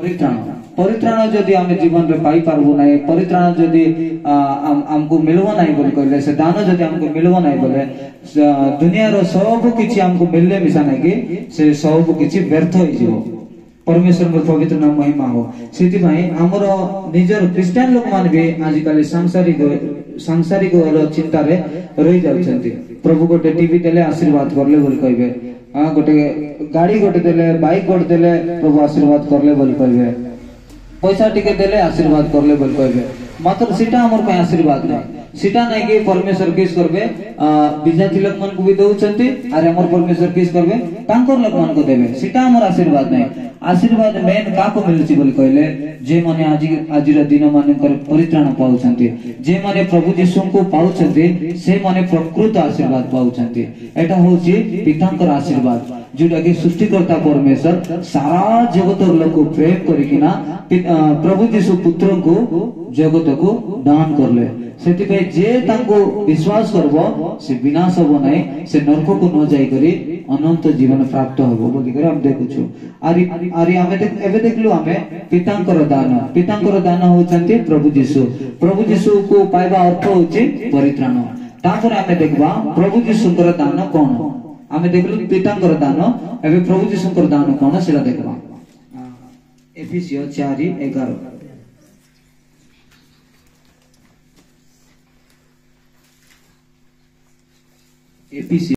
परित्राण परित्राण जदि आम जीवन में पाई पारबू ना परित्राण जदि आमको मिलबो ना बोल कहले से दान जदि आमको मिलबो ना बोले दुनिया रो सब किछि आमको मिलले मिसा ना कि से सब किछि व्यर्थ होई जिवो परमेश्वर को पवित्र नाम महिमा हो सेति भाई हमर निजर क्रिश्चियन लोक मान भी आजिकल सांसारिक चिंता रे रही जाउछंती प्रभु गोटे टीवी देले आशीर्वाद करले बोल कहबे गोटे गाड़ी गोटे देले बाइक गोटे देले प्रभु आशीर्वाद करले बोल कहबे पैसा टिके देले आशीर्वाद करले बोल कहबे मात्र सीटा हमर पे आशीर्वाद नै सीटा नै कि परमेश्वर किस करबे विद्यार्थी लोक मन को भी दउछंती आरे हमर परमेश्वर किस करबे तांकर लोक मन को देबे सीटा हमर आशीर्वाद नै आशीर्वाद मेन काको मिलुची बोल कहले जे माने आजिर दिन माने परित्राण पाउछंती जे माने प्रभु यीशु को पाउछंती से माने प्रकृत आशीर्वाद पाउछंती एटा होची पितांकर आशीर्वाद जोटा कि सृष्टिकर्ता परमेश्वर सारा जगत लोक को प्रेम करिकिना प्रभु यीशु पुत्र को जगत को दान करले सेति पे जे तांको विश्वास करबो से विनाश होबो नै से नरक को न जाई करी अनंत जीवन प्राप्त होबो बोली करे हम देखुछु आरी हमें एबे देखलु हमें पितांकर दान होचंती प्रभु यीशु को पाइबा अर्थ होची परित्राण तापर हमें देखबा प्रभु यीशुकर दान कोन हमें देखलु पितांकर दान एबे प्रभु यीशुकर दान कोन सेला देखबा एफिसियो 4:11 एपीसी